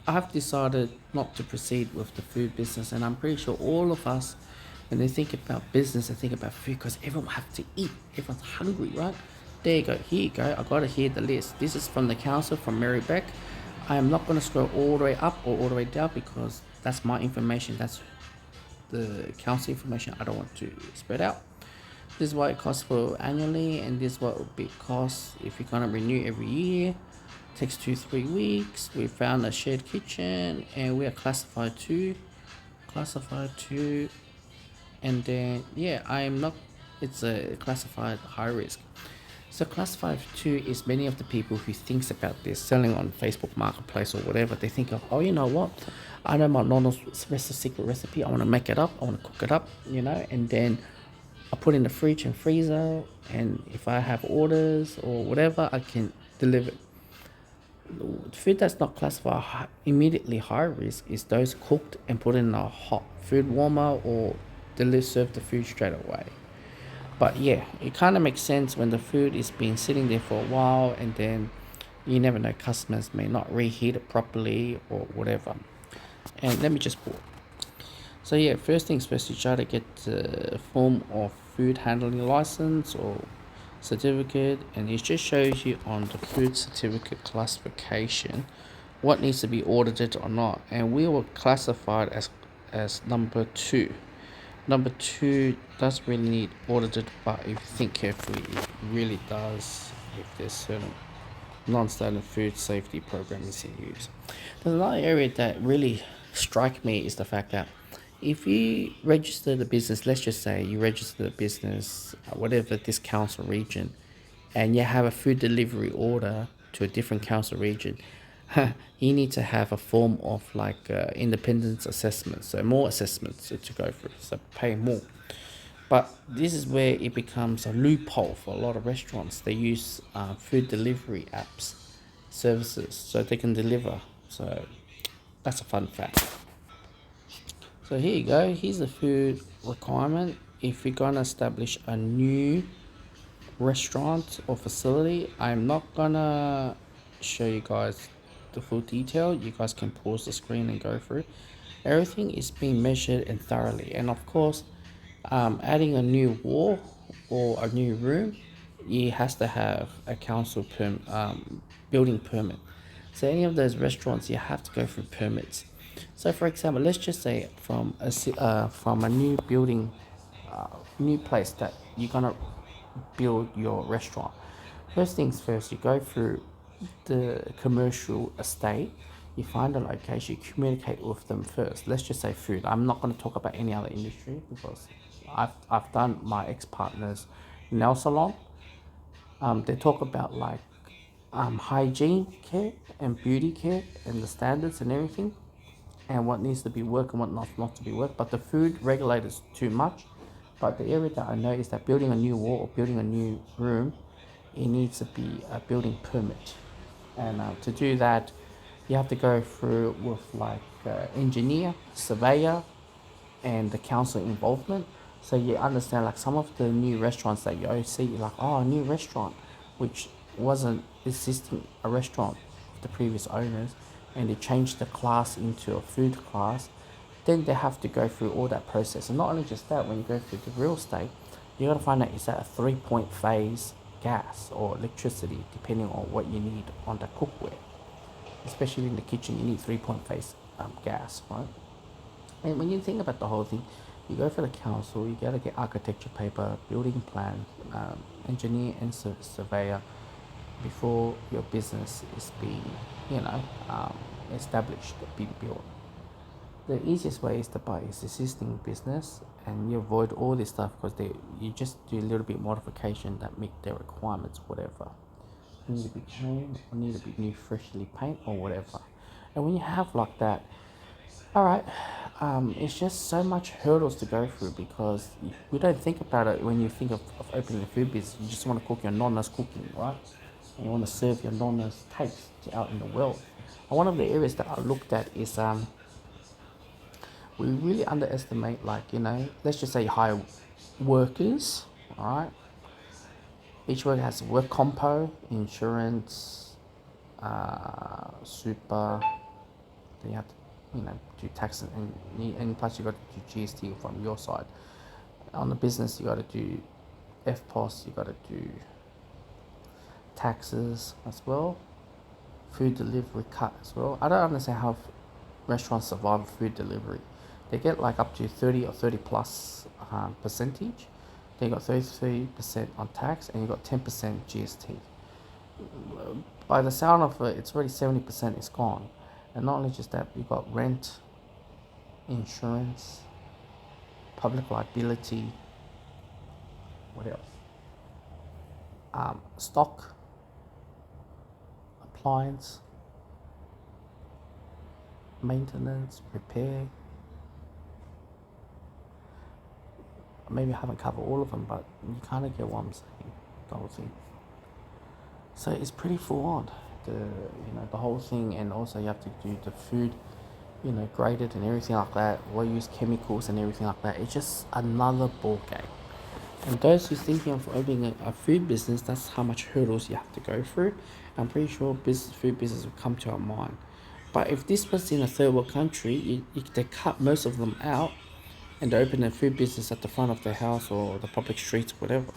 I've decided not to proceed with the food business, and I'm pretty sure all of us, when they think about business, they think about food because everyone has to eat. Everyone's hungry, right? There you go. Here you go. I gotta hear the list. This is from the council from Mary Beck. I am not gonna scroll all the way up or all the way down because that's my information. That's the council information. I don't want to spread out. This is what it costs for annually, and this is what it would be cost if you're gonna renew every year. Takes 2 3 weeks. We found a shared kitchen, and we are classified two. Classified two, and then yeah, I am not. It's a classified high risk. So classified two is many of the people who thinks about this selling on Facebook Marketplace or whatever. They think of, oh, you know what? I know my Nonno's secret recipe. I want to make it up. I want to cook it up, and then I put in the fridge and freezer. And if I have orders or whatever, I can deliver it. Food that's not classified immediately high risk is those cooked and put in a hot food warmer or serve the food straight away. But yeah, it kind of makes sense when the food is been sitting there for a while, and then you never know, customers may not reheat it properly or whatever. And let me just put. So yeah, first things first, you try to get a form of food handling license or certificate, and it just shows you on the food certificate classification what needs to be audited or not. And we were classified as number two. Number two does really need audited, but if you think carefully, it really does if there's certain non-standard food safety program is in use. There's another area that really strike me is the fact that if you register the business, let's just say you register the business, whatever this council region, and you have a food delivery order to a different council region, you need to have a form of like independence assessment, so more assessments to go through, so pay more. But this is where it becomes a loophole for a lot of restaurants. They use food delivery apps, services, so they can deliver. So that's a fun fact. So here you go. Here's the food requirement. If you're gonna establish a new restaurant or facility, I'm not gonna show you guys the full detail. You guys can pause the screen and go through. Everything is being measured and thoroughly, and of course, adding a new wall or a new room, it has to have a building permit. So any of those restaurants, you have to go through permits. So for example, let's just say from a new building, new place that you're gonna build your restaurant. First things first, you go through the commercial estate, you find a location, you communicate with them first. Let's just say food. I'm not going to talk about any other industry because I've done my ex partner's nail salon. They talk about like hygiene care and beauty care and the standards and everything, and what needs to be worked and what not to be worked. But the food regulators too much. But the area that I know is that building a new wall or building a new room, it needs to be a building permit. And to do that, you have to go through with like engineer, surveyor, and the council involvement. So you understand like some of the new restaurants that you always see, you're like, oh, a new restaurant, which wasn't existing a restaurant of the previous owners, and they changed the class into a food class. Then they have to go through all that process. And not only just that, when you go through the real estate, you gotta find out is that a 3 point phase gas or electricity, depending on what you need on the cookware. Especially in the kitchen, you need 3 point phase gas, right? And when you think about the whole thing, you go for the council, you gotta get architecture paper, building plan, engineer and surveyor before your business is being, established, being built. The easiest way is to buy existing business, and you avoid all this stuff because you just do a little bit modification that meet their requirements, whatever. Need to be changed or need to be new freshly paint or whatever. And when you have like that, all right, it's just so much hurdles to go through because we don't think about it when you think of opening a food business. You just want to cook your nonna's cooking, right? And you want to serve your nonna's taste out in the world. And one of the areas that I looked at is we really underestimate, like, let's just say you hire workers, all right? Each worker has work compo, insurance, super, Then you have to, do taxes, and plus you got to do GST from your side. On the business, you got to do FPOS, you got to do taxes as well, food delivery cut as well. I don't understand how restaurants survive food delivery. They get like up to 30 or 30 plus percentage. They got 33% on tax, and you got 10% GST. By the sound of it, it's already 70% is gone. And not only just that, you got rent, insurance, public liability, what else? Stock, appliance, maintenance, repair. Maybe I haven't covered all of them, but you kind of get what I'm saying, the whole thing. So it's pretty full on, the whole thing, and also you have to do the food, graded and everything like that. We'll use chemicals and everything like that. It's just another ball game. And those who's thinking of opening a food business, that's how much hurdles you have to go through. I'm pretty sure food business will come to our mind. But if this was in a third world country, they cut most of them out and they open a food business at the front of their house or the public streets, whatever.